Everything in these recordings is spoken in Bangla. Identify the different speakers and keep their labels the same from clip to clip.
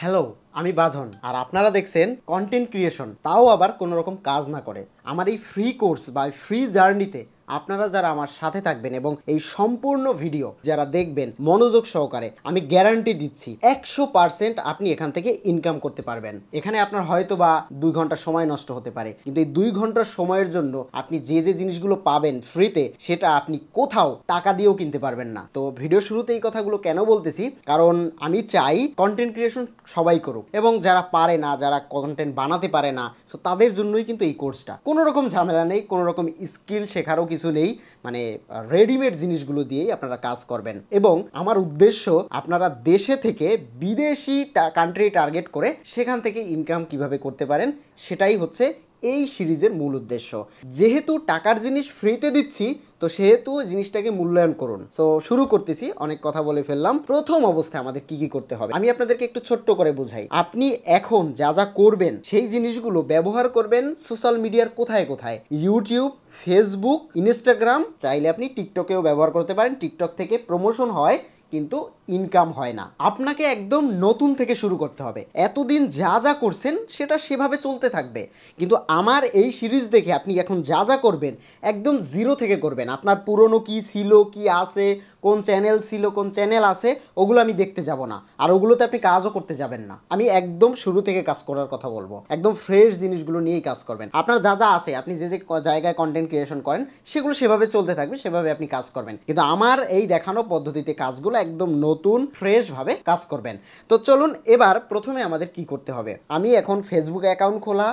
Speaker 1: হ্যালো, আমি বাঁধন আর আপনারা দেখছেন কন্টেন্ট ক্রিয়েশন, তাও আবার কোনো রকম কাজ না করে। আমার এই ফ্রি কোর্স বা ফ্রি জার্নিতে আপনারা যারা আমার সাথে থাকবেন এবং এই সম্পূর্ণ ভিডিও যারা দেখবেন মনোযোগ সহকারে, আমি গ্যারান্টি দিচ্ছি 100% আপনি এখান থেকে ইনকাম করতে পারবেন। এখানে আপনার হয়তো বা 2 ঘন্টা সময় নষ্ট হতে পারে, কিন্তু এই 2 ঘন্টার সময়ের জন্য আপনি যে যে জিনিসগুলো পাবেন ফ্রিতে, সেটা আপনি কোথাও টাকা দিয়েও কিনতে পারবেন না। তো ভিডিও শুরুতে এই কথাগুলো কেন বলতেছি, কারণ আমি চাই কন্টেন্ট ক্রিয়েশন সবাই করুক, এবং যারা পারে না, যারা কন্টেন্ট বানাতে পারে না, তো তাদের জন্যই কিন্তু এই কোর্সটা। কোনো রকম ঝামেলা নেই, কোনো রকম স্কিল শেখারও কিছু নেই, মানে রেডিমেড জিনিসগুলো দিয়েই আপনারা কাজ করবেন। এবং আমার উদ্দেশ্য আপনারা দেশে থেকে বিদেশি কান্ট্রি টার্গেট করে সেখান থেকে ইনকাম কিভাবে করতে পারেন, সেটাই হচ্ছে এই সিরিজের মূল উদ্দেশ্য। যেহেতু টাকার জিনিস ফ্রিতে দিচ্ছি, তো সেহেতু জিনিসটাকে মূল্যায়ন করুন। সো শুরু করতেছি, অনেক কথা বলে ফেললাম। প্রথম অবস্থায় আমাদের কি কি করতে হবে আমি আপনাদেরকে একটু ছোট্ট করে বুঝাই। আপনি এখন যা যা করবেন সেই জিনিসগুলো ব্যবহার করবেন সোশ্যাল মিডিয়ার কোথায় কোথায়, ইউটিউব, ফেসবুক, ইনস্টাগ্রাম, চাইলে আপনি টিকটকেও ব্যবহার করতে পারেন। টিকটক থেকে প্রমোশন হয় কিন্তু ইনকাম হয় না। আপনাকে একদম নতুন থেকে শুরু করতে হবে। এতদিন যা যা করছেন সেটা সেভাবে চলতে থাকবে, কিন্তু আমার এই সিরিজ দেখে আপনি এখন যা যা করবেন একদম জিরো থেকে করবেন। আপনার পুরনো কি ছিল, কি আছে, কোন চ্যানেল ছিল, কোন চ্যানেল আছে, ওগুলো আমি দেখতে যাব না, আর ওগুলোতে আপনি কাজও করতে যাবেন না। আমি একদম শুরু থেকে কাজ করার কথা বলবো। একদম ফ্রেশ জিনিসগুলো নিয়েই কাজ করবেন। আপনার যা যা আছে, আপনি যে যে জায়গায় কন্টেন্ট ক্রিয়েশন করেন সেগুলো সেভাবে চলতে থাকবে, সেভাবে আপনি কাজ করবেন, কিন্তু আমার এই দেখানো পদ্ধতিতে কাজগুলো একদম নতুন ফ্রেশ ভাবে কাজ করবেন। তো চলুন, এবার প্রথমে আমাদের কি করতে হবে। আমি এখন ফেসবুক অ্যাকাউন্ট খোলা,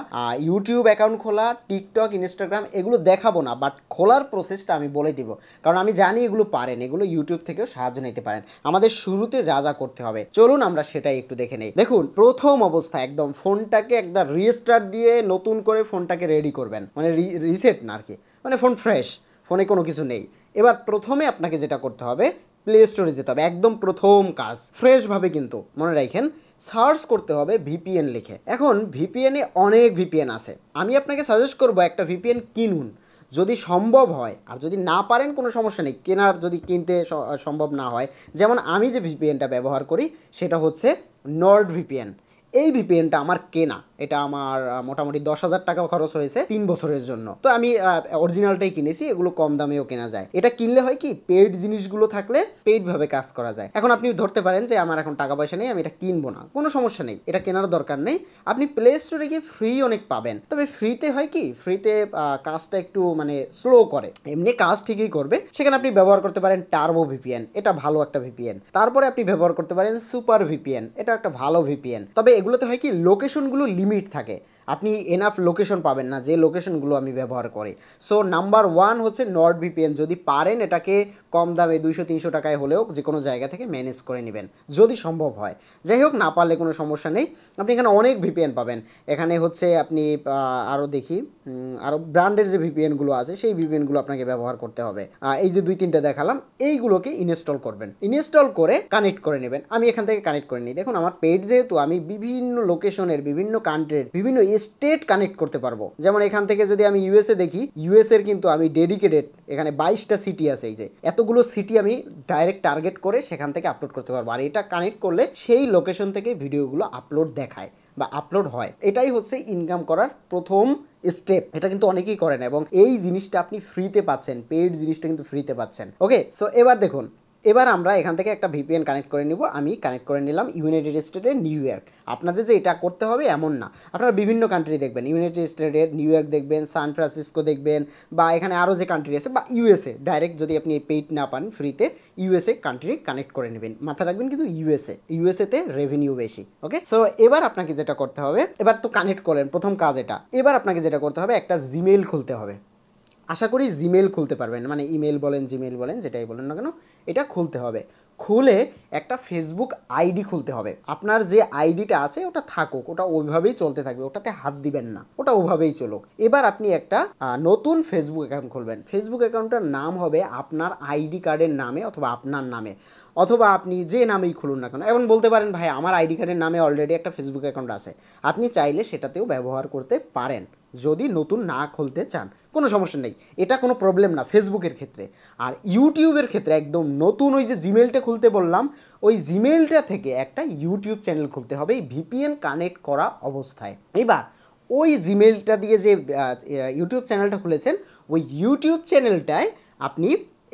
Speaker 1: ইউটিউব অ্যাকাউন্ট খোলা, টিকটক, ইনস্টাগ্রাম এগুলো দেখাবো না, বাট খোলার প্রসেসটা আমি বলে দিব, কারণ আমি জানি এগুলো পারেন, এগুলো ইউটিউব থেকেও সাহায্য নিতে পারেন। আমাদের শুরুতে যা যা করতে হবে চলুন আমরা সেটাই একটু দেখে নেই। দেখুন, প্রথম অবস্থায় একদম ফোনটাকে একদম রিস্টার্ট দিয়ে নতুন করে ফোনটাকে রেডি করবেন, মানে রিসেট না আর কি, মানে ফোন ফ্রেশ, ফোনে কোনো কিছু নেই। এবার প্রথমে আপনাকে যেটা করতে হবে, প্লে স্টোরে যেতে হবে। একদম প্রথম কাজ ফ্রেশভাবে, কিন্তু মনে রাখেন সার্চ করতে হবে ভিপিএন লিখে। এখন ভিপিএনে অনেক ভিপিএন আছে, আমি আপনাকে সাজেস্ট করবো একটা ভিপিএন কিনুন যদি সম্ভব হয়, আর যদি না পারেন কোনো সমস্যা নেই, কেনার যদি কিনতে সম্ভব না হয়। যেমন আমি যে ভিপিএনটা ব্যবহার করি সেটা হচ্ছে নর্ড ভিপিএন। এই ভিপিএনটা আমার কেনা, এটা আমার মোটামুটি 10,000 টাকা খরচ হয়েছে 3 বছরের জন্য। তো আমি অরিজিনালটাই কিনেছি, এগুলো কম দামেও কেনা যায়। এটা কিনলে হয় কি, পেইড জিনিসগুলো থাকলে পেইডভাবে কাজ করা যায়। এখন আপনি ধরতে পারেন যে আমার এখন টাকা পয়সা নেই, আমি এটা কিনবো না, কোনো সমস্যা নেই, এটা কেনার দরকার নেই। আপনি প্লে স্টোরে গিয়ে ফ্রি অনেক পাবেন, তবে ফ্রিতে হয় কি, ফ্রিতে কাজটা একটু মানে স্লো করে, এমনি কাজ ঠিকই করবে। সেখানে আপনি ব্যবহার করতে পারেন টার্বো ভিপিএন, এটা ভালো একটা ভিপিএন। তারপরে আপনি ব্যবহার করতে পারেন সুপার ভিপিএন, এটা একটা ভালো ভিপিএন। তবে এগুলোতে হয় কি, লোকেশনগুলো লিমিট থাকে, আপনি এনাফ লোকেশন পাবেন না যে লোকেশনগুলো আমি ব্যবহার করি। সো নাম্বার 1 হচ্ছে নর্ড ভিপিএন। যদি পারেন এটাকে কম দামে 200-300 টাকায় হলেও যে কোনো জায়গা থেকে ম্যানেজ করে নেবেন যদি সম্ভব হয়। যাই হোক, না পারলে কোনো সমস্যা নেই, আপনি এখানে অনেক ভিপিএন পাবেন। এখানে হচ্ছে আপনি আরও দেখি, আরও ব্র্যান্ডের যে ভিপিএনগুলো আছে সেই ভিপিএনগুলো আপনাকে ব্যবহার করতে হবে। এই যে 2-3টা দেখালাম, এইগুলোকে ইনস্টল করবেন, ইনস্টল করে কানেক্ট করে নেবেন। আমি এখান থেকে কানেক্ট করে নিই। দেখুন, আমার পেজ যেহেতু, আমি বিভিন্ন লোকেশনের, বিভিন্ন কান্ট্রির, বিভিন্ন স্টেট কানেক্ট করতে পারবো। যেমন এখান থেকে যদি আমি ইউএসএ দেখি, ইউএসএর কিন্তু আমি ডেডিকেটেড, এখানে 22টা সিটি আছে, এই যে এতগুলো সিটি আমি ডাইরেক্ট টার্গেট করে সেখান থেকে আপলোড করতে পারবো। আর এটা কানেক্ট করলে সেই লোকেশন থেকে ভিডিওগুলো আপলোড দেখায় বা আপলোড হয়। এটাই হচ্ছে ইনকাম করার প্রথম স্টেপ। এটা কিন্তু অনেকেই করে না, এবং এই জিনিসটা আপনি ফ্রিতে পাচ্ছেন, পেইড জিনিসটা কিন্তু ফ্রিতে পাচ্ছেন। ওকে, সো এবার দেখুন, এবার আমরা এখান থেকে একটা ভিপিএন কানেক্ট করে নিব। আমি কানেক্ট করে নিলাম ইউনাইটেড স্টেটের নিউ ইয়র্ক। আপনাদের যে এটা করতে হবে এমন না, আপনারা বিভিন্ন কান্ট্রি দেখবেন, ইউনাইটেড স্টেটের নিউ ইয়র্ক দেখবেন, সান ফ্রান্সিসকো দেখবেন, বা এখানে আরও যে কান্ট্রি আছে, বা ইউএসএ ডাইরেক্ট যদি আপনি পেইড না পান ফ্রিতে, ইউএসএ কান্ট্রি কানেক্ট করে নেবেন। মাথা রাখবেন কিন্তু ইউএসএতে রেভিনিউ বেশি। ওকে, সো এবার আপনাকে যেটা করতে হবে, এবার তো কানেক্ট করলেন, প্রথম কাজ এটা। এবার আপনাকে যেটা করতে হবে, একটা জিমেইল খুলতে হবে। আশা করি জিমেল খুলতে পারবেন, মানে ইমেল বলেন, জিমেল বলেন, যেটাই বলেন না কেন, এটা খুলতে হবে। খুলে একটা ফেসবুক আইডি খুলতে হবে। আপনার যে আইডিটা আছে ওটা থাকুক, ওটা ওইভাবেই চলতে থাকবে, ওটাতে হাত দিবেন না, ওটা ওভাবেই চলুক। এবার আপনি একটা নতুন ফেসবুক অ্যাকাউন্ট খুলবেন। ফেসবুক অ্যাকাউন্টটার নাম হবে আপনার আইডি কার্ডের নামে অথবা আপনার নামে, অথবা আপনি যে নামেই খুলুন না কেন, এখন বলতে পারেন ভাই আমার আইডি কার্ডের নামে অলরেডি একটা ফেসবুক অ্যাকাউন্ট আছে, আপনি চাইলে সেটাতেও ব্যবহার করতে পারেন যদি নতুন না খুলতে চান, কোনো সমস্যা নেই, এটা কোনো প্রবলেম না ফেসবুকের ক্ষেত্রে। আর ইউটিউবের ক্ষেত্রে একদম নতুন ওই যে জিমেলটা খুলতে বললাম, ওই জিমেলটা থেকে একটা ইউটিউব চ্যানেল খুলতে হবে এই ভিপিএন কানেক্ট করা অবস্থায়। এবার ওই জিমেলটা দিয়ে যে ইউটিউব চ্যানেলটা খুলেছেন, ওই ইউটিউব চ্যানেলটায় আপনি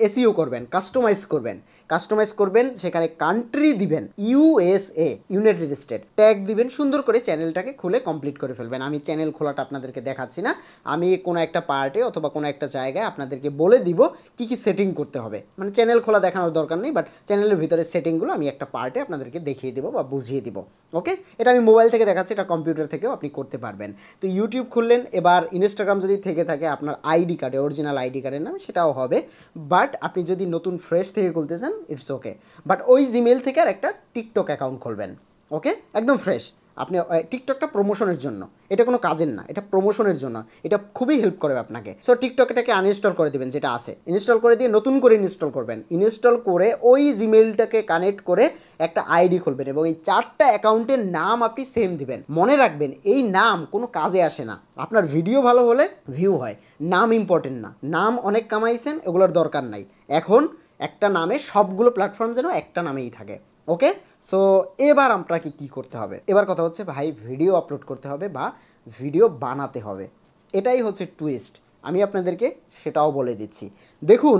Speaker 1: এসইও করবেন, কাস্টমাইজ করবেন, সেখানে কান্ট্রি দিবেন ইউএসএ, ইউনাইটেড স্টেট, ট্যাগ দিবেন, সুন্দর করে চ্যানেলটাকে খুলে কমপ্লিট করে ফেলবেন। আমি চ্যানেল খোলাটা আপনাদেরকে দেখাচ্ছি না, আমি কোনো একটা পার্টে অথবা কোনো একটা জায়গায় আপনাদেরকে বলে দিব কি কি সেটিং করতে হবে, মানে চ্যানেল খোলা দেখানোর দরকার নেই, বাট চ্যানেলের ভিতরে সেটিংগুলো আমি একটা পার্টে আপনাদেরকে দেখিয়ে দিব বা বুঝিয়ে দিব। ওকে, এটা আমি মোবাইল থেকে দেখাচ্ছি, এটা কম্পিউটার থেকেও আপনি করতে পারবেন। তো ইউটিউব খুললেন, এবার ইনস্টাগ্রাম যদি থেকে থাকে আপনার আইডি কার্ডে, অরিজিনাল আইডি কার্ডের নামে, সেটাও হবে, বাট আপনি যদি নতুন ফ্রেশ থেকে খুলতে চান ইটস ওকে। বাট ওই জিমেল থেকে আর একটা টিকটক অ্যাকাউন্ট খুলবেন, ওকে, একদম ফ্রেশ। আপনি টিকটকটা প্রমোশনের জন্য, এটা কোনো কাজের না, এটা প্রমোশনের জন্য, এটা খুবই হেল্প করবে আপনাকে। সো টিকটকটাকে আনইনস্টল করে দেবেন, যেটা আছে ইনস্টল করে দিয়ে নতুন করে ইনস্টল করবেন, ইনস্টল করে ওই জিমেলটাকে কানেক্ট করে একটা আইডি খুলবেন এবং এই 4টা অ্যাকাউন্টের নাম আপনি সেম দিবেন। মনে রাখবেন এই নাম কোনো কাজে আসে না, আপনার ভিডিও ভালো হলে ভিউ হয়, নাম ইম্পর্টেন্ট না, নাম অনেক কামাইছেন এগুলোর দরকার নাই, এখন একটা নামে সবগুলো প্ল্যাটফর্ম যেন একটা নামেই থাকে। ওকে, সো এবার আপনাকে কি করতে হবে, এবার কথা হচ্ছে ভাই ভিডিও আপলোড করতে হবে বা ভিডিও বানাতে হবে, এটাই হচ্ছে টুইস্ট, আমি আপনাদেরকে সেটাও বলে দিচ্ছি। দেখুন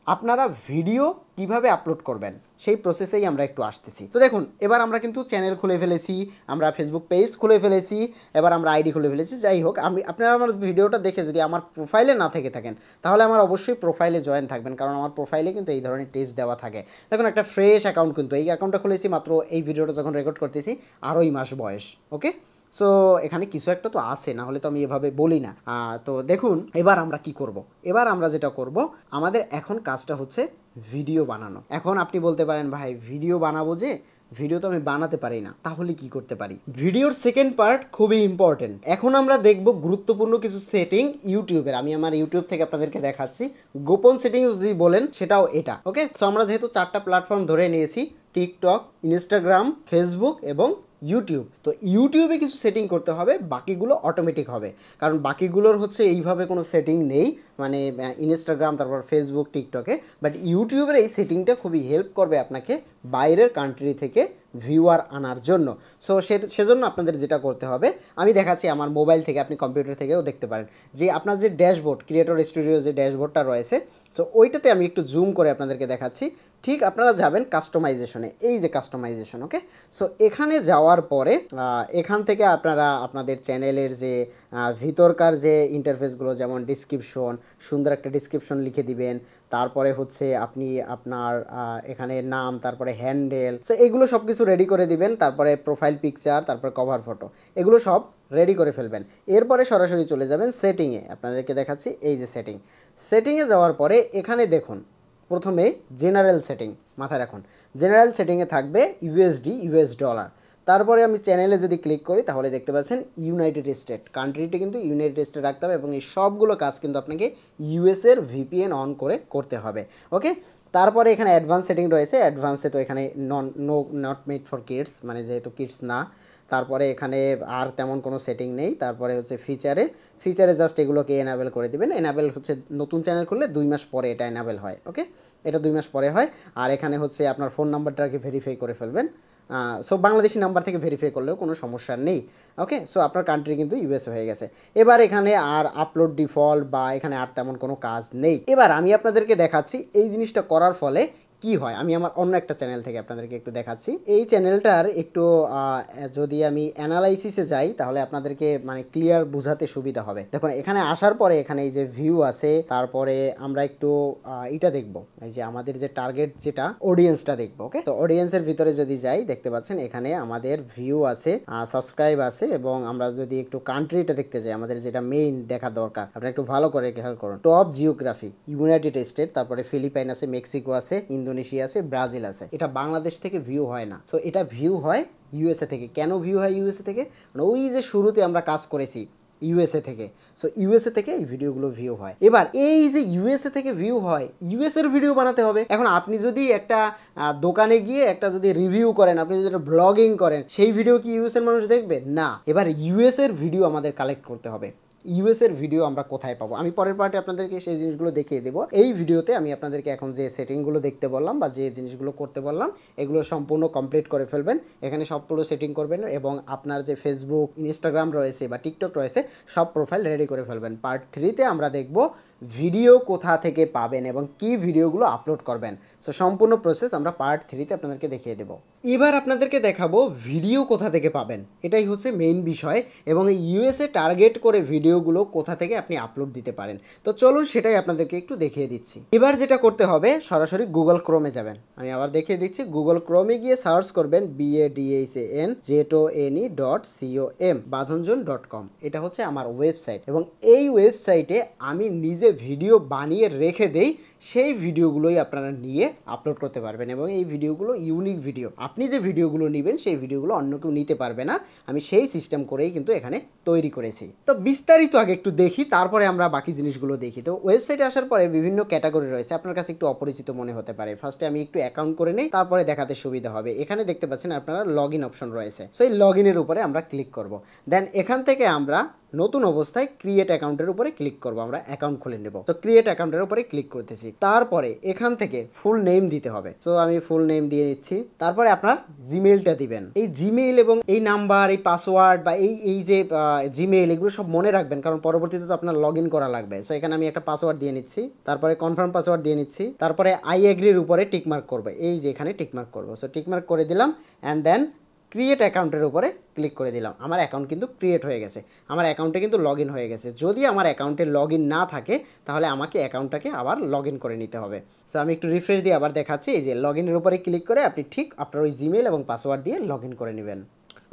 Speaker 1: আপনারা ভিডিও কিভাবে আপলোড করবেন সেই প্রসেসেই আমরা একটু আসতেছি। তো দেখুন এবার আমরা কিন্তু চ্যানেল খুলে ফেলেছি, আমরা ফেসবুক পেজ খুলে ফেলেছি, এবার আমরা আইডি খুলে ফেলেছি। যাই হোক, আপনারা আমার ভিডিওটা দেখে যদি আমার প্রোফাইলে না থেকে থাকেন তাহলে আমার অবশ্যই প্রোফাইলে জয়েন থাকবেন, কারণ আমার প্রোফাইলে কিন্তু এই ধরনের টিপস দেওয়া থাকে। দেখুন একটা ফ্রেশ অ্যাকাউন্ট, কিন্তু এই অ্যাকাউন্টটা খুলেছি মাত্র এই ভিডিওটা যখন রেকর্ড করতেছি, আড়াই মাস বয়স। ওকে, সো এখানে কিছু একটা তো আছে, না হলে তো আমি এভাবে বলি না। তো দেখুন এবার আমরা কি করব, এবার আমরা যেটা করব, আমাদের এখন কাজটা হচ্ছে ভিডিও বানানো। এখন আপনি বলতে পারেন ভাই ভিডিও বানাবো, যে ভিডিও তো আমি বানাতে পারি না, তাহলে কি করতে পারি? ভিডিওর সেকেন্ড পার্ট খুবই ইম্পর্টেন্ট। এখন আমরা দেখব গুরুত্বপূর্ণ কিছু সেটিং ইউটিউবের, আমি আমার ইউটিউব থেকে আপনাদেরকে দেখাচ্ছি। গোপন সেটিং যদি বলেন সেটাও এটা। ওকে, সো আমরা যেহেতু 4টা প্ল্যাটফর্ম ধরে নিয়েছি, টিকটক, ইনস্টাগ্রাম, ফেসবুক এবং ইউটিউব, তো ইউটিউবে কিছু সেটিং করতে হবে, বাকিগুলো অটোমেটিক হবে, কারণ বাকিগুলোর হচ্ছে এইভাবে কোনো সেটিং নেই, মানে ইনস্টাগ্রাম, তারপর ফেসবুক, টিকটকে, বাট ইউটিউবের এই সেটিংটা খুবই হেল্প করবে আপনাকে বাইরের কান্ট্রি থেকে ভিউয়ার আনার জন্য। সো সেজন্য আপনাদের যেটা করতে হবে, আমি দেখাচ্ছি আমার মোবাইল থেকে, আপনি কম্পিউটার থেকেও দেখতে পারেন, যে আপনার যে ড্যাশবোর্ড, ক্রিয়েটর স্টুডিও যে ড্যাশবোর্ডটা রয়েছে, সো ওইটাতে আমি একটু জুম করে আপনাদেরকে দেখাচ্ছি। ঠিক আপনারা যাবেন কাস্টমাইজেশনে, এই যে কাস্টমাইজেশন। ওকে, সো এখানে যাওয়ার পরে এখান থেকে আপনারা আপনাদের চ্যানেলের যে ভিতরকার যে ইন্টারফেসগুলো, যেমন ডিসক্রিপশন, সুন্দর একটা ডিসক্রিপশন লিখে দিবেন, তারপরে হচ্ছে আপনি আপনার এখানে নাম, তারপরে হ্যান্ডেল, সো এগুলো সব কিছু রেডি করে দিবেন, তারপরে প্রোফাইল পিকচার, তারপরে কভার ফটো, এগুলো সব রেডি করে ফেলবেন। এরপরে সরাসরি চলে যাবেন সেটিংয়ে, আপনাদেরকে দেখাচ্ছি এই যে সেটিংয়ে যাওয়ার পরে এখানে দেখুন প্রথমে জেনারেল সেটিং, মাথায় রাখুন জেনারেল সেটিংয়ে থাকবে ইউএসডি, ইউএস ডলার। তারপরে আমি চ্যানেলে যদি ক্লিক করি তাহলে দেখতে পাচ্ছেন ইউনাইটেড স্টেট, কান্ট্রিটি কিন্তু ইউনাইটেড স্টেট রাখতে হবে এবং এই সবগুলো কাজ কিন্তু আপনাকে ইউএসের ভিপিএন অন করে করতে হবে। ওকে, তারপরে এখানে অ্যাডভান্স সেটিং রয়েছে, অ্যাডভান্সে তো এখানে নট মেড ফর কিডস, মানে যেহেতু কিডস না। তারপরে এখানে আর তেমন কোনো সেটিং নেই। তারপরে হচ্ছে ফিচারে জাস্ট এগুলোকে এনাবেল করে দিবেন। এনাবেল হচ্ছে নতুন চ্যানেল খুললে 2 মাস পরে এটা এনাবেল হয়। ওকে, এটা 2 মাস পরে হয়। আর এখানে হচ্ছে আপনার ফোন নাম্বারটাকে ভেরিফাই করে ফেলবেন। সো বাংলাদেশি নাম্বার থেকে ভেরিফাই করলেও কোনো সমস্যা নেই। ওকে, সো আপনার কান্ট্রি কিন্তু ইউএসএ হয়ে গেছে। এবার এখানে আর আপলোড ডিফল্ট বা এখানে আর তেমন কোনো কাজ নেই। এবার আমি আপনাদেরকে দেখাচ্ছি এই জিনিসটা করার ফলে কি হয়। আমি আমার অন্য একটা চ্যানেল থেকে আপনাদেরকে একটু দেখাচ্ছি। এই চ্যানেলটার একটু যদি আমি অ্যানালাইসিসে যাই তাহলে আপনাদেরকে মানে ক্লিয়ার বোঝাতে সুবিধা হবে। দেখুন এখানে আসার পরে এখানে এই যে ভিউ আছে, তারপরে আমরা একটু এটা দেখবো, এই যে আমাদের যে টার্গেট যেটা অডিয়েন্সটা দেখবো। ওকে, তো অডিয়েন্সের ভিতরে যদি যাই দেখতে পাচ্ছেন এখানে আমাদের ভিউ আছে, সাবস্ক্রাইব আছে, এবং আমরা যদি একটু কান্ট্রিটা দেখতে যাই, আমাদের যেটা মেইন দেখা দরকার, আপনারা একটু ভালো করে খেয়াল করুন। টপ জিওগ্রাফি ইউনাইটেড স্টেট, তারপরে ফিলিপাইন আছে, মেক্সিকো আছে, ইন্দোনেশিয়া আছে, ব্রাজিল আছে। এটা বাংলাদেশ থেকে ভিউ হয় না, সো এটা ভিউ হয় ইউএসএ থেকে। কেন ভিউ হয় ইউএসএ থেকে? মানে ওই যে শুরুতে আমরা কাজ করেছি ইউএসএ থেকে। সো ইউএসএ থেকে এই ভিডিওগুলো ভিউ হয়। এবার এই যে ইউএসএ থেকে ভিউ হয়, ইউএসএর ভিডিও বানাতে হবে। এখন আপনি যদি একটা দোকানে গিয়ে একটা যদি রিভিউ করেন, আপনি যদি ব্লগিং করেন, সেই ভিডিও কি ইউএসএর মানুষ দেখবে না। এবার ইউএসএর ভিডিও আমাদের কালেক্ট করতে হবে। ইউএসএর ভিডিও আমরা কোথায় পাবো, আমি পরের পার্টে আপনাদেরকে সেই জিনিসগুলো দেখিয়ে দেবো। এই ভিডিওতে আমি আপনাদেরকে এখন যে সেটিংগুলো দেখতে বললাম বা যে জিনিসগুলো করতে বললাম, এগুলো সম্পূর্ণ কমপ্লিট করে ফেলবেন। এখানে সবগুলো সেটিং করবেন এবং আপনার যে ফেসবুক, ইনস্টাগ্রাম রয়েছে বা টিকটক রয়েছে, সব প্রোফাইল রেডি করে ফেলবেন। পার্ট 3তে আমরা দেখব ভিডিও কোথা থেকে পাবেন এবং কি ভিডিওগুলো আপলোড করবেন। সো সম্পূর্ণ প্রসেস আমরা পার্ট 3তে আপনাদেরকে দেখিয়ে দেবো। এবার আপনাদেরকে দেখাবো ভিডিও কোথা থেকে পাবেন, এটাই হচ্ছে মেইন বিষয়। এবং এই ইউএসএ টার্গেট করে ভিডিওগুলো কোথা থেকে আপনি আপলোড দিতে পারেন। তো চলুন সেটাই আপনাদেরকে একটু দেখিয়ে দিচ্ছি। এবার যেটা করতে হবে, সরাসরি গুগল ক্রোমে যাবেন। আমি আবার দেখিয়ে দিচ্ছি, গুগল ক্রোমে গিয়ে সার্চ করবেন BADHAN badanjon.com। এটা হচ্ছে আমার ওয়েবসাইট এবং এই ওয়েবসাইটে আমি নিজে ভিডিও বানিয়ে রেখে দেই। সেই ভিডিওগুলোই আপনারা নিয়ে আপলোড করতে পারবেন এবং এই ভিডিওগুলো ইউনিক ভিডিও। আপনি যে ভিডিওগুলো নেবেন সেই ভিডিওগুলো অন্য কেউ নিতে পারবে না। আমি সেই সিস্টেম করেই কিন্তু এখানে তৈরি করেছি। তো বিস্তারিত আগে একটু দেখি, তারপরে আমরা বাকি জিনিসগুলো দেখি। তো ওয়েবসাইটে আসার পরে বিভিন্ন ক্যাটাগরি রয়েছে, আপনার কাছে একটু অপরিচিত মনে হতে পারে। ফার্স্টে আমি একটু অ্যাকাউন্ট করে নেই, তারপরে দেখাতে সুবিধা হবে। এখানে দেখতে পাচ্ছেন আপনারা লগ ইন অপশন রয়েছে। সো এই লগ ইনের উপরে আমরা ক্লিক করব। দেন এখান থেকে আমরা নতুন অবস্থায় ক্রিয়েট অ্যাকাউন্টের উপরে ক্লিক করব। আমরা অ্যাকাউন্ট খুলে নেব। তো ক্রিয়েট অ্যাকাউন্টের উপরে ক্লিক করতেছি। তারপরে এখান থেকে ফুল নেম দিতে হবে। সো আমি ফুল নেম দিয়ে দিচ্ছি। তারপরে আপনার জিমেইলটা দিবেন। এই জিমেইল এবং এই নাম্বার, এই পাসওয়ার্ড বা এই যে জিমেইল, এগুলো সব মনে রাখবেন, কারণ পরবর্তীতে তো আপনার লগ ইন করা লাগবে। সো এখানে আমি একটা পাসওয়ার্ড দিয়ে নিচ্ছি, তারপরে কনফার্ম পাসওয়ার্ড দিয়ে নিচ্ছি, তারপরে আই এগ্রির উপরে টিকমার্ক করবে। এই যে এখানে টিকমার্ক করবো। সো টিকমার্ক করে দিলাম অ্যান্ড দেন ক্রিয়েট অ্যাকাউন্টের উপরে ক্লিক করে দিলাম। আমার অ্যাকাউন্ট কিন্তু ক্রিয়েট হয়ে গেছে, আমার অ্যাকাউন্টে কিন্তু লগ ইন হয়ে গেছে। যদি আমার অ্যাকাউন্টে লগ ইন না থাকে তাহলে আমাকে অ্যাকাউন্টটাকে আবার লগ ইন করে নিতে হবে। সো আমি একটু রিফ্রেশ দিয়ে আবার দেখাচ্ছি। এই যে লগ ইনের উপরে ক্লিক করে আপনি ঠিক আপনার ওই জিমেল এবং পাসওয়ার্ড দিয়ে লগ ইন করে নেবেন।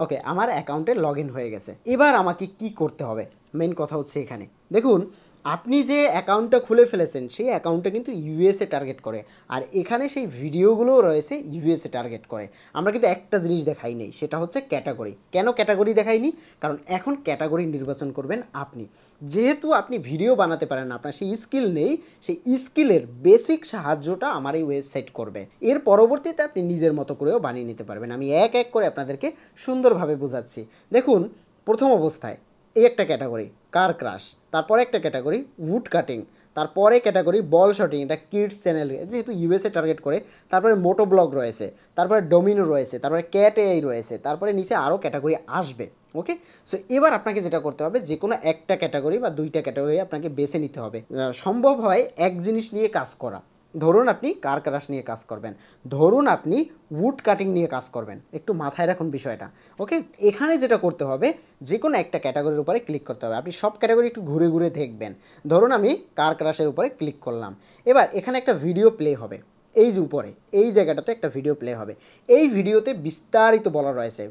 Speaker 1: ওকে, আমার অ্যাকাউন্টে লগ ইন হয়ে গেছে। এবার আমাকে কি করতে হবে, মেইন কথা হচ্ছে এখানে দেখুন, আপনি যে অ্যাকাউন্টটা খুলে ফেলেছেন সেই অ্যাকাউন্টটা কিন্তু ইউএসএ টার্গেট করে, আর এখানে সেই ভিডিওগুলোও রয়েছে ইউএসএ টার্গেট করে। আমরা কিন্তু একটা জিনিস দেখাই নেই, সেটা হচ্ছে ক্যাটাগরি। কেন ক্যাটাগরি দেখাইনি? কারণ এখন ক্যাটাগরি নির্বাচন করবেন আপনি। যেহেতু আপনি ভিডিও বানাতে পারেন না, আপনার সেই স্কিল নেই, সেই স্কিলের বেসিক সাহায্যটা আমার এই ওয়েবসাইট করবে। এর পরবর্তীতে আপনি নিজের মতো করেও বানিয়ে নিতে পারবেন। আমি এক এক করে আপনাদেরকে সুন্দরভাবে বোঝাচ্ছি। দেখুন, প্রথম অবস্থায় এই একটা ক্যাটাগরি কার ক্রাশ, তারপরে একটা ক্যাটাগরি উড কাটিং, তারপরে ক্যাটাগরি বল শটিং, এটা কিডস চ্যানেল যেহেতু ইউএসএ টার্গেট করে, তারপরে মোটো ব্লগ রয়েছে, তারপরে ডোমিনো রয়েছে, তারপরে ক্যাট এআই রয়েছে, তারপরে নিচে আরও ক্যাটাগরি আসবে। ওকে, সো এবার আপনাকে যেটা করতে হবে, যে কোনো একটা ক্যাটাগরি বা দুইটা ক্যাটাগরি আপনাকে বেছে নিতে হবে। সম্ভব হয় এক জিনিস নিয়ে কাজ করা। ধরুন আপনি কার ক্রাশ নিয়ে কাজ করবেন, ধরুন আপনি উড কাটিং নিয়ে কাজ করবেন, একটু মাথায় রাখুন বিষয়টা। ওকে, এখানে যেটা করতে হবে, যে কোনো একটা ক্যাটাগরির উপরে ক্লিক করতে হবে। আপনি সব ক্যাটাগরি একটু ঘুরে ঘুরে দেখবেন। ধরুন আমি কার ক্রাশের উপরে ক্লিক করলাম। এবার এখানে একটা ভিডিও প্লে হবে, এই যে উপরে এই জায়গাটাতে একটা ভিডিও প্লে হবে। এই ভিডিওতে বিস্তারিত বলা রয়েছে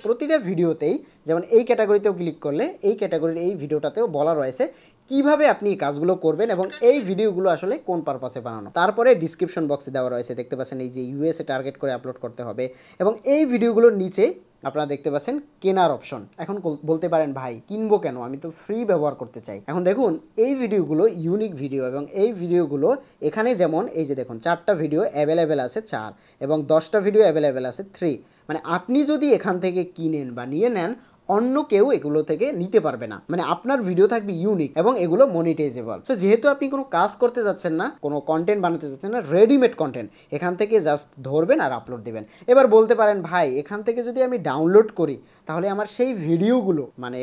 Speaker 1: প্রতিটা ভিডিওতেই, যেমন এই ক্যাটাগরিতেও ক্লিক করলে এই ক্যাটাগরির এই ভিডিওটাতেও বলা রয়েছে কিভাবে আপনি এই কাজগুলো করবেন এবং এই ভিডিওগুলো আসলে কোন পারপাসে বানানো। তারপরে ডিসক্রিপশন বক্সে দেওয়া রয়েছে, দেখতে পাচ্ছেন এই যে ইউএসএ টার্গেট করে আপলোড করতে হবে। এবং এই ভিডিওগুলোর নিচে আপনারা দেখতে পাচ্ছেন কেনার অপশন। এখন বলতে পারেন ভাই কিনবো কেন, আমি তো ফ্রি ব্যবহার করতে চাই। এখন দেখুন, এই ভিডিওগুলো ইউনিক ভিডিও এবং এই ভিডিওগুলো এখানে যেমন এই যে দেখুন 4টা ভিডিও অ্যাভেলেবেল আছে 4 এবং 10টা ভিডিও অ্যাভেলেবেল আছে 3। মানে আপনি যদি এখান থেকে কিনেন বা নিয়ে নেন, অন্য কেউ এগুলো থেকে নিতে পারবে না। মানে আপনার ভিডিও থাকবে ইউনিক এবং এগুলো মনিটাইজেবল। সো যেহেতু আপনি কোনো কাজ করতে যাচ্ছেন না, কোনো কন্টেন্ট বানাতে যাচ্ছেন না, রেডিমেড কন্টেন্ট এখান থেকে জাস্ট ধরবেন আর আপলোড দেবেন। এবার বলতে পারেন ভাই এখান থেকে যদি আমি ডাউনলোড করি তাহলে আমার সেই ভিডিওগুলো মানে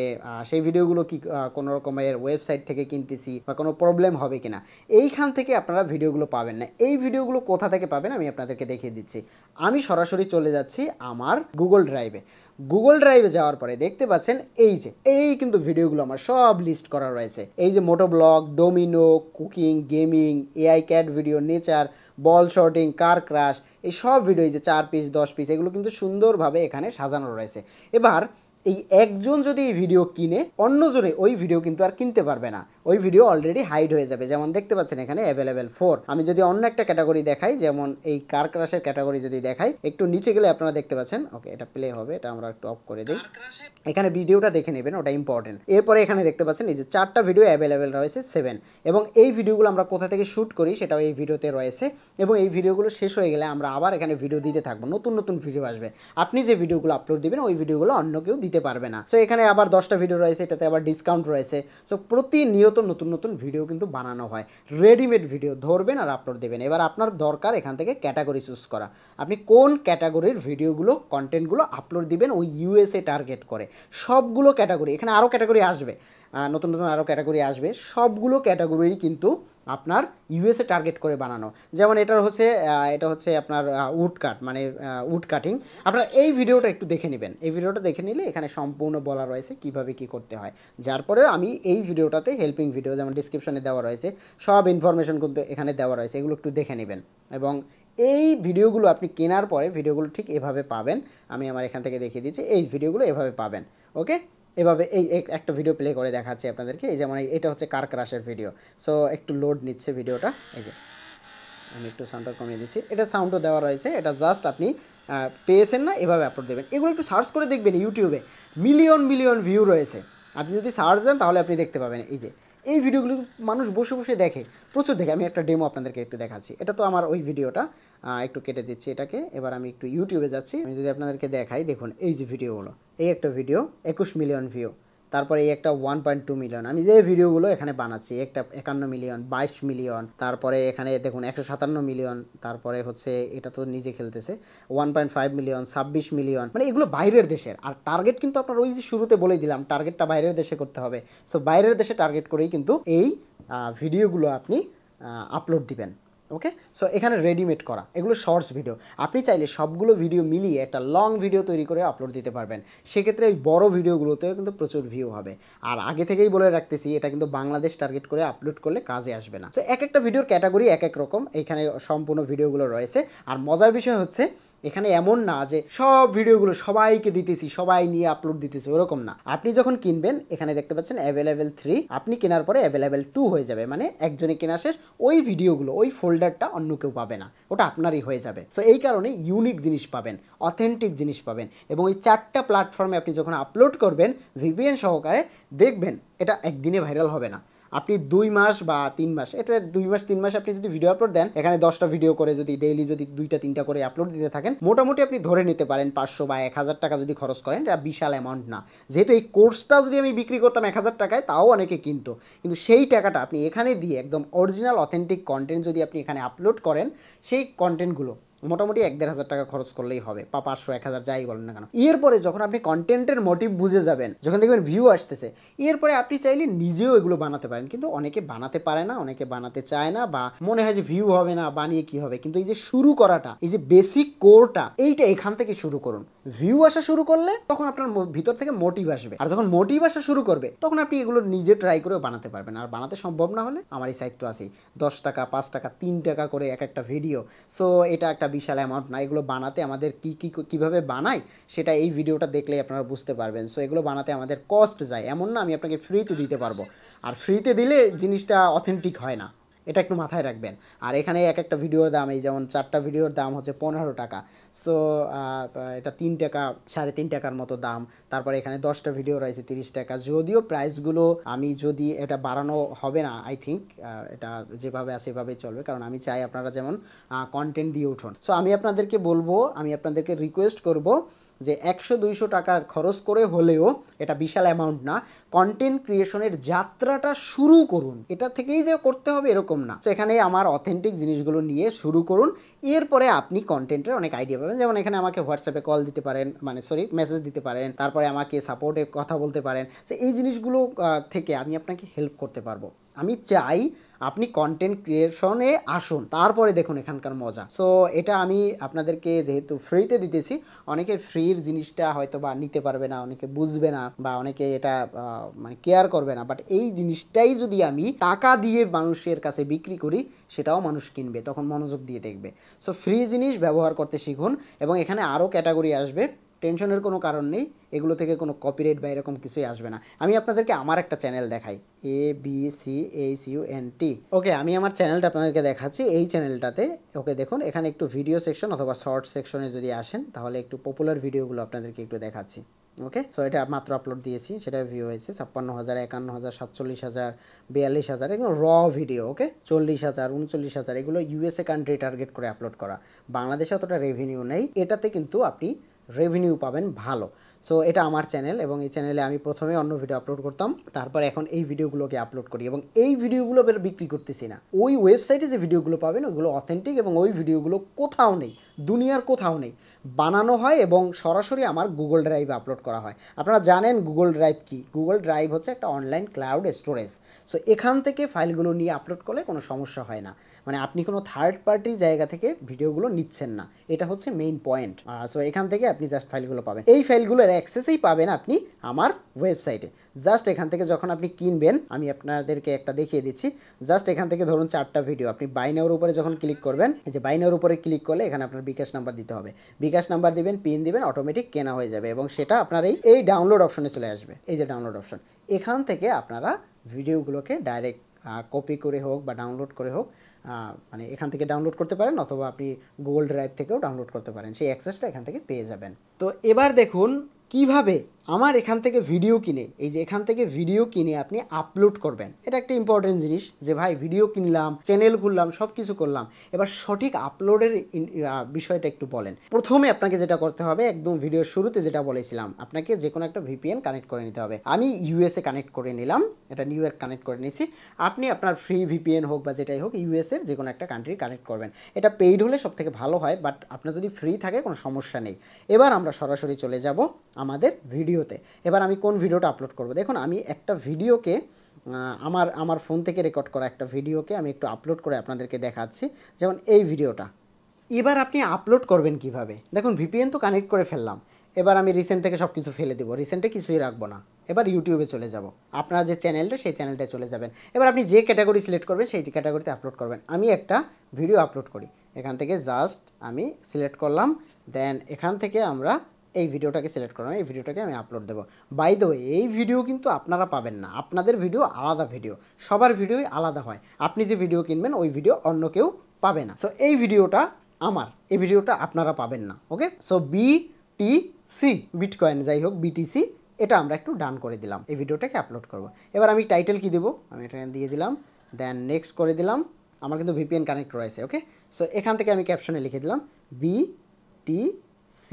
Speaker 1: সেই ভিডিওগুলো কি কোনো রকমের ওয়েবসাইট থেকে কিনতেছি বা কোনো প্রবলেম হবে কিনা, এইখান থেকে আপনারা ভিডিওগুলো পাবেন না। এই ভিডিওগুলো কোথা থেকে পাবেন আমি আপনাদেরকে দেখিয়ে দিচ্ছি। আমি সরাসরি চলে যাচ্ছি আমার গুগল ড্রাইভে। গুগল ড্রাইভে যাওয়ার পরে দেখতে পাচ্ছেন এই কিন্তু ভিডিওগুলো আমার সব লিস্ট করা রয়েছে। এই যে moto blog, domino, cooking, gaming, AI cat video, nature, ball sorting, car crash, এই সব ভিডিও, এই যে 4 পিস 10 পিস, এগুলো কিন্তু সুন্দরভাবে এখানে সাজানো রয়েছে। এবার এই একজন যদি এই ভিডিও কিনে অন্যজনে ওই ভিডিও কিন্তু আর কিনতে পারবে না, ওই ভিডিও অলরেডি হাইড হয়ে যাবে। যেমন দেখতে পাচ্ছেন এখানে অ্যাভেলেবেল 4। আমি যদি অন্য একটা ক্যাটাগরি দেখাই, যেমন এই কার ক্রাশের ক্যাটাগরি যদি দেখাই, একটু নিচে গেলে আপনারা দেখতে পাচ্ছেন, ওকে এটা প্লে হবে, এটা আমরা একটু অফ করে দিই। এখানে ভিডিওটা দেখে নেবেন, ওটা ইম্পর্টেন্ট। এরপরে এখানে দেখতে পাচ্ছেন এই যে 4টা ভিডিও অ্যাভেলেবেল রয়েছে 7, এবং এই ভিডিওগুলো আমরা কোথা থেকে শ্যুট করি সেটাও এই ভিডিওতে রয়েছে, এবং এই ভিডিওগুলো শেষ হয়ে গেলে আমরা আবার এখানে ভিডিও দিতে থাকবো, নতুন নতুন ভিডিও আসবে। আপনি যে ভিডিওগুলো আপলোড দিবেন ওই ভিডিওগুলো অন্য কেউ দিতে পারবে না। সো এখানে আবার 10টা ভিডিও রয়েছে, এটাতে আবার ডিসকাউন্ট রয়েছে। সো প্রতিনিয়ত নতুন নতুন ভিডিও কিন্তু বানানো হয়, রেডিমেড ভিডিও ধরবেন আর আপলোড দেবেন। এবার আপনার দরকার এখান থেকে ক্যাটাগরি চুজ করা, আপনি কোন ক্যাটাগরির ভিডিওগুলো কন্টেন্টগুলো আপলোড দিবেন ওই ইউএসএ টার্গেট করে। সবগুলো ক্যাটাগরি, এখানে আরও ক্যাটাগরি আসবে, নতুন নতুন আরও ক্যাটাগরি আসবে, সবগুলো ক্যাটাগরি কিন্তু আপনার ইউএসএ টার্গেট করে বানানো। যেমন এটা হচ্ছে আপনার উড কাট, মানে উড কাটিং। আপনারা এই ভিডিওটা একটু দেখে নেবেন, এই ভিডিওটা দেখে নিলে এখানে সম্পূর্ণ বলা রয়েছে কিভাবে কি করতে হয়। যার পরে আমি এই ভিডিওটাতে হেল্পিং ভিডিও যেমন ডিসক্রিপশনে দেওয়া রয়েছে, সব ইনফরমেশন কিন্তু এখানে দেওয়া রয়েছে, এগুলো একটু দেখে নেবেন। এবং এই ভিডিওগুলো আপনি কেনার পরে ভিডিওগুলো ঠিক এভাবে পাবেন। আমি আমার এখান থেকে দেখিয়ে দিচ্ছি, এই ভিডিওগুলো এভাবে পাবেন। ওকে, এভাবে এই একটা ভিডিও প্লে করে দেখাচ্ছি আপনাদেরকে। এই যেমন এটা হচ্ছে কার ক্রাশের ভিডিও। সো একটু লোড নিচ্ছে ভিডিওটা, এই যে আমি একটু সাউন্ডটা কমিয়ে দিচ্ছি, এটা সাউন্ডও দেওয়া রয়েছে। এটা জাস্ট আপনি পেয়েছেন না, এভাবে আপলোড দেবেন। এগুলো একটু সার্চ করে দেখবেন, ইউটিউবে মিলিয়ন মিলিয়ন ভিউ রয়েছে। আপনি যদি সার্চ দেন তাহলে আপনি দেখতে পাবেন। এই যে এই ভিডিওগুলো মানুষ বসে বসে দেখে, প্রচুর দেখে। আমি একটা ডেমো আপনাদেরকে একটু দেখাচ্ছি, এটা তো আমার ওই ভিডিওটা, একটু কেটে দিচ্ছি এটাকে। এবার আমি একটু ইউটিউবে যাচ্ছি, আমি যদি আপনাদেরকে দেখাই, দেখুন এই যে ভিডিওগুলো, এই একটা ভিডিও 21 মিলিয়ন ভিউ, তারপরে এই একটা 1.2 মিলিয়ন। আমি যে ভিডিওগুলো এখানে বানাচ্ছি, একটা 51 মিলিয়ন, 22 মিলিয়ন, তারপরে এখানে দেখুন 157 মিলিয়ন, তারপরে হচ্ছে এটা তো নিজে খেলতেছে 1.5 মিলিয়ন, 26 মিলিয়ন, মানে এগুলো বাইরের দেশের। আর টার্গেট কিন্তু আপনার ওই যে শুরুতে বলে দিলাম, টার্গেটটা বাইরের দেশে করতে হবে। সো বাইরের দেশে টার্গেট করেই কিন্তু এই ভিডিওগুলো আপনি আপলোড দিবেন। ওকে, সো এখানে রেডিমেড করা এগুলো শর্টস ভিডিও। আপনি চাইলে সবগুলো ভিডিও মিলিয়ে একটা লং ভিডিও তৈরি করে আপলোড দিতে পারবেন। সেক্ষেত্রে এই বড় ভিডিওগুলোতেও কিন্তু প্রচুর ভিউ হবে। আর আগে থেকেই বলে রাখতেছি, এটা কিন্তু বাংলাদেশ টার্গেট করে আপলোড করলে কাজে আসবে না। তো এক একটা ভিডিওর ক্যাটাগরি এক এক রকম, এখানে সম্পূর্ণ ভিডিওগুলো রয়েছে। আর মজার বিষয় হচ্ছে এখানে এমন না যে সব ভিডিওগুলো সবাইকে দিতেছি, সবাই নিয়ে আপলোড দিতেছি, ওরকম না। আপনি যখন কিনবেন এখানে দেখতে পাচ্ছেন অ্যাভেলেবেল 3, আপনি কেনার পরে অ্যাভেলেবেল 2 হয়ে যাবে, মানে একজনে কেনা শেষ, ওই ভিডিওগুলো ওই ফোল্ডারটা অন্য কেউ পাবে না, ওটা আপনারই হয়ে যাবে। সো এই কারণে ইউনিক জিনিস পাবেন, অথেন্টিক জিনিস পাবেন। এবং এই 4টা প্ল্যাটফর্মে আপনি যখন আপলোড করবেন ভিপিএন সহকারে, দেখবেন এটা একদিনে ভাইরাল হবে না। আপনি 2 মাস বা 3 মাস, এটা 2 মাস 3 মাস আপনি যদি ভিডিও আপলোড দেন, এখানে 10টা ভিডিও করে যদি ডেইলি যদি 2টা 3টা করে আপলোড দিতে থাকেন, মোটামুটি আপনি ধরে নিতে পারেন 500 বা 1000 টাকা যদি খরচ করেন, এটা বিশাল অ্যামাউন্ট না। যেহেতু এই কোর্সটাও যদি আমি বিক্রি করতাম 1000 টাকায়, তাও অনেকে কিনতো, কিন্তু সেই টাকাটা আপনি এখানে দিয়ে একদম অরিজিনাল অথেন্টিক কন্টেন্ট যদি আপনি এখানে আপলোড করেন, সেই কন্টেন্টগুলো মোটামুটি 1-1.5 টাকা খরচ করলেই হবে, বা 500-1000 যাই বলেন না কেন। এরপরে যখন আপনি কন্টেন্টের মোটিভ বুঝে যাবেন, যখন দেখবেন ভিউ আসতেছে, এরপরে আপনি চাইলে নিজেও এগুলো বানাতে পারেন। কিন্তু অনেকে বানাতে পারে না, অনেকে বানাতে চায় না, বা মনে হয় যে ভিউ হবে না, বানিয়ে কি হবে। কিন্তু এই যে শুরু করাটা, এই যে বেসিক কোরটা, এইটা এখান থেকে শুরু করুন। ভিউ আসা শুরু করলে তখন আপনার ভিতর থেকে মোটিভ আসবে, আর যখন মোটিভ আসা শুরু করবে তখন আপনি এগুলো নিজে ট্রাই করেও বানাতে পারবেন। আর বানাতে সম্ভব না হলে আমার এই সাইট তো আছেই, 10 টাকা, 5 টাকা, 3 টাকা করে এক একটা ভিডিও। সো এটা একটা বিশাল অ্যামাউন্ট না। এগুলো বানাতে আমাদের কীভাবে বানাই সেটা এই ভিডিওটা দেখলেই আপনারা বুঝতে পারবেন। সো এগুলো বানাতে আমাদের কস্ট যায়, এমন না আমি আপনাকে ফ্রিতে দিতে পারবো। আর ফ্রিতে দিলে জিনিসটা অথেন্টিক হয় না, এটা একটু মাথায় রাখবেন। আর এখানে এক একটা ভিডিওর দাম, এই যেমন 4টা ভিডিওর দাম হচ্ছে 15 টাকা। সো এটা 3 টাকা, 3.5 টাকার মতো দাম। তারপরে এখানে 10টা ভিডিও রয়েছে 30 টাকা। যদিও প্রাইসগুলো আমি যদি এটা বাড়ানো হবে না, আই থিঙ্ক এটা যেভাবে আছে সেভাবেই চলবে, কারণ আমি চাই আপনারা যেমন কন্টেন্ট দিয়ে উঠুন। সো আমি আপনাদেরকে বলবো, আমি আপনাদেরকে রিকোয়েস্ট করব যে 100-200 টাকা খরচ করে হলেও, এটা বিশাল অ্যামাউন্ট না, কন্টেন্ট ক্রিয়েশনের যাত্রাটা শুরু করুন। এটা থেকেই যে করতে হবে এরকম না। তো এখানে আমার অথেন্টিক জিনিসগুলো নিয়ে শুরু করুন, এরপরে আপনি কন্টেন্টের অনেক আইডিয়া পাবেন। যেমন এখানে আমাকে হোয়াটসঅ্যাপে কল দিতে পারেন, মেসেজ দিতে পারেন, তারপরে আমাকে সাপোর্টে কথা বলতে পারেন। তো এই জিনিসগুলো থেকে আমি আপনাকে হেল্প করতে পারবো। আমি চাই আপনি কন্টেন্ট ক্রিয়েশনে আসুন, তারপরে দেখুন এখানকার মজা। সো এটা আমি আপনাদেরকে যেহেতু ফ্রিতে দিতেছি, অনেকে ফ্রির জিনিসটা হয়তো বা নিতে পারবে না, অনেকে বুঝবে না, বা অনেকে এটা মানে কেয়ার করবে না। বাট এই জিনিসটাই যদি আমি টাকা দিয়ে মানুষের কাছে বিক্রি করি, সেটাও মানুষ কিনবে, তখন মনোযোগ দিয়ে দেখবে। সো ফ্রি জিনিস ব্যবহার করতে শিখুন। এবং এখানে আরও ক্যাটাগরি আসবে, টেনশনের কোনো কারণ নেই, এগুলো থেকে কোনো কপিরাইট বা এরকম কিছুই আসবে না। আমি আপনাদেরকে আমার একটা চ্যানেল দেখাই, ABCHUNT। ওকে, আমি আমার চ্যানেলটা আপনাদেরকে দেখাচ্ছি। এই চ্যানেলটাতে ওকে দেখুন, এখানে একটু ভিডিও সেকশন অথবা শর্ট সেকশনে যদি আসেন তাহলে একটু পপুলার ভিডিওগুলো আপনাদেরকে একটু দেখাচ্ছি। ওকে, সো এটা মাত্র আপলোড দিয়েছি, সেটা ভিউ হয়েছে 56,000, 51,000, 47,000, 42,000, এগুলো র ভিডিও। ওকে, 40,000, 39,000, এগুলো USA কান্ট্রি টার্গেট করে আপলোড করা। বাংলাদেশে অতটা রেভিনিউ নেই, এটাতে কিন্তু আপনি রেভিনিউ পাবেন ভালো। সো এটা আমার চ্যানেল, এবং এই চ্যানেলে আমি প্রথমে অন্য ভিডিও আপলোড করতাম, তারপর এখন এই ভিডিওগুলোকে আপলোড করি, এবং এই ভিডিওগুলো বের বিক্রি করতেছি না। ওই ওয়েবসাইটে যে ভিডিওগুলো পাবেন ওইগুলো অথেন্টিক, এবং ওই ভিডিওগুলো কোথাও নেই, দুনিয়ার কোথাও নেই, বানানো হয় এবং সরাসরি আমার গুগল ড্রাইভে আপলোড করা হয়। আপনারা জানেন গুগল ড্রাইভ কি? গুগল ড্রাইভ হচ্ছে একটা অনলাইন ক্লাউড স্টোরেজ। সো এখান থেকে ফাইলগুলো নিয়ে আপলোড করলে কোনো সমস্যা হয় না, মানে আপনি কোনো থার্ড পার্টি জায়গা থেকে ভিডিওগুলো নিচ্ছেন না, এটা হচ্ছে মেইন পয়েন্ট। সো এখান থেকে আপনি জাস্ট ফাইলগুলো পাবেন, এই ফাইলগুলোর অ্যাক্সেসেই পাবেন আপনি আমার ওয়েবসাইটে। জাস্ট এখান থেকে যখন আপনি কিনবেন, আমি আপনাদেরকে একটা দেখিয়ে দিচ্ছি, জাস্ট এখান থেকে ধরুন 4টা ভিডিও, আপনি বাই নাওর উপরে যখন ক্লিক করবেন, এই যে বাই নাওর উপরে ক্লিক করলে এখানে আপনার বিকাশ নাম্বার দিতে হবে, বিকাশ নাম্বার দিবেন, পিন দিবেন, অটোমেটিক কেনা হয়ে যাবে, এবং সেটা আপনার এই ডাউনলোড অপশনে চলে আসবে। এই যে ডাউনলোড অপশন, এখান থেকে আপনারা ভিডিওগুলোকে ডাইরেক্ট কপি করে হোক বা ডাউনলোড করে হোক, মানে এখান থেকে ডাউনলোড করতে পারেন, অথবা আপনি গুগল ড্রাইভ থেকেও ডাউনলোড করতে পারেন, সেই অ্যাক্সেসটা এখান থেকে পেয়ে যাবেন। তো এবার দেখুন কিভাবে আমার এখান থেকে ভিডিও কিনে, এই যে এখান থেকে ভিডিও কিনে আপনি আপলোড করবেন। এটা একটা ইম্পর্টেন্ট জিনিস, যে ভাই ভিডিও কিনলাম, চ্যানেল খুললাম, সব কিছু করলাম, এবার সঠিক আপলোডের বিষয়টা একটু বলেন। প্রথমে আপনাকে যেটা করতে হবে, একদম ভিডিওর শুরুতে যেটা বলেছিলাম, আপনাকে যে কোনো একটা VPN কানেক্ট করে নিতে হবে। আমি USA কানেক্ট করে নিলাম, এটা নিউ ইয়র্ক কানেক্ট করে নিয়েছি। আপনি আপনার ফ্রি VPN হোক বা যেটাই হোক, US এর যে কোনো একটা কান্ট্রি কানেক্ট করবেন। এটা পেইড হলে সব থেকে ভালো হয়, বাট আপনার যদি ফ্রি থাকে কোনো সমস্যা নেই। এবার আমরা সরাসরি চলে যাব আমাদের ভিডিওতে। এবার আমি কোন ভিডিওটা আপলোড করব, দেখুন আমি একটা ভিডিওকে আমার ফোন থেকে রেকর্ড করা একটা ভিডিওকে আমি একটু আপলোড করে আপনাদেরকে দেখাচ্ছি, যেমন এই ভিডিওটা। এবার আপনি আপলোড করবেন কিভাবে, দেখুন VPN তো কানেক্ট করে ফেললাম, এবার আমি রিসেন্ট থেকে সব কিছু ফেলে দেবো, রিসেন্টে কিছুই রাখবো না। এবার ইউটিউবে চলে যাব, আপনার যে চ্যানেলটা সেই চ্যানেলটায় চলে যাবেন। এবার আপনি যে ক্যাটাগরি সিলেক্ট করবেন সেই ক্যাটাগরিতে আপলোড করবেন। আমি একটা ভিডিও আপলোড করি, এখান থেকে জাস্ট আমি সিলেক্ট করলাম, দেন এখান থেকে আমরা এই ভিডিওটাকে সিলেক্ট করলাম, এই ভিডিওটাকে আমি আপলোড দেবো। বাই দ্য ওয়ে, এই ভিডিও কিন্তু আপনারা পাবেন না, আপনাদের ভিডিও আলাদা ভিডিও, সবার ভিডিওই আলাদা হয়। আপনি যে ভিডিও কিনবেন ওই ভিডিও অন্য কেউ পাবে না। সো এই ভিডিওটা আমার, এই ভিডিওটা আপনারা পাবেন না। ওকে, সো BTC, বিটকয়েন যাই হোক, BTC, এটা আমরা একটু ডান করে দিলাম, এই ভিডিওটাকে আপলোড করব। এবার আমি টাইটেল কি দেবো, আমি এটা দিয়ে দিলাম, দেন নেক্সট করে দিলাম। আমার কিন্তু VPN কানেক্ট রয়েছে। ওকে, সো এখান থেকে আমি ক্যাপশনে লিখে দিলাম BTC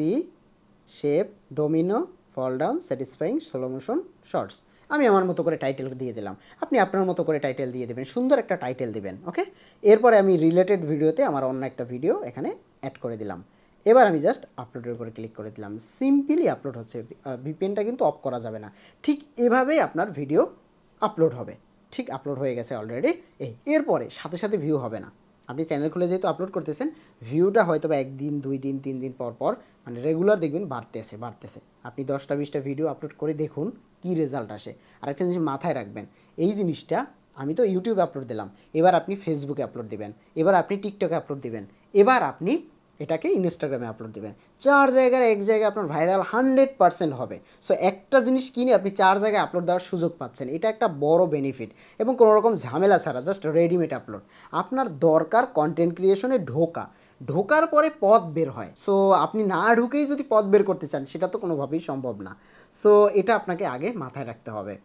Speaker 1: shape domino fall down satisfying slow motion shorts. আমি আমার মতো করে টাইটেল দিয়ে দিলাম, আপনি আপনার মতো করে টাইটেল দিয়ে দেবেন, সুন্দর একটা টাইটেল দিবেন। ওকে, এরপরে আমি রিলেটেড ভিডিওতে আমার অন্য একটা ভিডিও এখানে অ্যাড করে দিলাম। এবার আমি জাস্ট আপলোডের উপরে ক্লিক করে দিলাম, সিম্পলি আপলোড হচ্ছে। VPNটা কিন্তু অফ করা যাবে না। ঠিক এভাবেই আপনার ভিডিও আপলোড হবে। ঠিক আপলোড হয়ে গেছে অলরেডি। এরপরে সাথে সাথে ভিউ হবে না, আপনি চ্যানেল খুলে যেহেতু আপলোড করতেছেন, ভিউটা হয়তো বা 1 দিন 2 দিন 3 দিন পর পর, মানে রেগুলার দেখবেন বাড়তেছে। আপনি 10টা 20টা ভিডিও আপলোড করে দেখুন কি রেজাল্ট আসে। আর একটা জিনিস মাথায় রাখবেন, এই জিনিসটা আমি তো ইউটিউবে আপলোড দিলাম, এবার আপনি ফেসবুকে আপলোড দিবেন, এবার আপনি টিকটকে আপলোড দিবেন, এবার আপনি এটাকে ইনস্টাগ্রামে আপলোড দিবেন। 4 জায়গায় এক জায়গায় আপনার ভাইরাল 100% হবে। সো একটা জিনিস কিনে আপনি 4 জায়গায় আপলোড দেওয়ার সুযোগ পাচ্ছেন, এটা একটা বড় বেনিফিট, এবং কোনো রকম ঝামেলা ছাড়া জাস্ট রেডিমেড আপলোড। আপনার দরকার কন্টেন্ট ক্রিয়েশনে ঢোকার পরে পথ বের হয়। সো আপনি না ঢুকেই যদি পথ বের করতে চান, সেটা তো কোনোভাবেই সম্ভব না। সো এটা আপনাকে আগে মাথায় রাখতে হবে।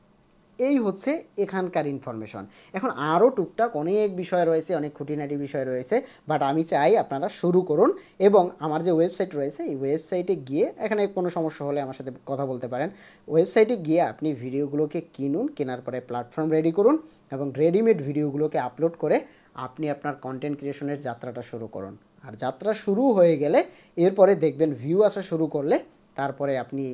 Speaker 1: এই হচ্ছে এখানকার ইনফরমেশন। এখন আরও টুকটাক অনেক বিষয় রয়েছে, অনেক খুঁটিনাটি বিষয় রয়েছে, বাট আমি চাই আপনারা শুরু করুন, এবং আমার যে ওয়েবসাইট রয়েছে এই ওয়েবসাইটে গিয়ে, এখানে কোনো সমস্যা হলে আমার সাথে কথা বলতে পারেন। ওয়েবসাইটে গিয়ে আপনি ভিডিওগুলোকে কিনুন, কেনার পরে প্ল্যাটফর্ম রেডি করুন, এবং রেডিমেড ভিডিওগুলোকে আপলোড করে আপনি আপনার কন্টেন্ট ক্রিয়েশনের যাত্রাটা শুরু করুন। আর যাত্রা শুরু হয়ে গেলে এরপরে দেখবেন ভিউ আসা শুরু করলে, তারপরে আপনি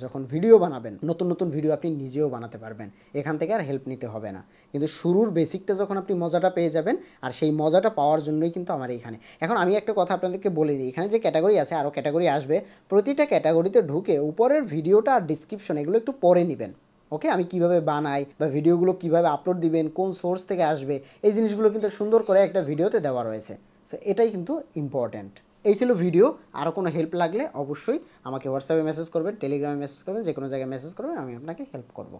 Speaker 1: যখন ভিডিও বানাবেন, নতুন নতুন ভিডিও আপনি নিজেও বানাতে পারবেন, এখান থেকে আর হেল্প নিতে হবে না। কিন্তু শুরুর বেসিকটা যখন আপনি মজাটা পেয়ে যাবেন, আর সেই মজাটা পাওয়ার জন্যই কিন্তু আমার এইখানে। এখন আমি একটা কথা আপনাদেরকে বলে দিই, এখানে যে ক্যাটাগরি আছে, আরও ক্যাটাগরি আসবে, প্রতিটা ক্যাটাগরিতে ঢুকে উপরের ভিডিওটা আর ডিসক্রিপশন এগুলো একটু পড়ে নেবেন। ওকে, আমি কিভাবে বানাই বা ভিডিওগুলো কিভাবে আপলোড দিবেন, কোন সোর্স থেকে আসবে, এই জিনিসগুলো কিন্তু সুন্দর করে একটা ভিডিওতে দেওয়া রয়েছে। সো এটাই কিন্তু ইম্পর্ট্যান্ট। এই ছিল ভিডিও। আরও কোনো হেল্প লাগলে অবশ্যই আমাকে হোয়াটসঅ্যাপে মেসেজ করবেন, টেলিগ্রামে মেসেজ করবেন, যে কোনো জায়গায় মেসেজ করবেন, আমি আপনাকে হেল্প করব।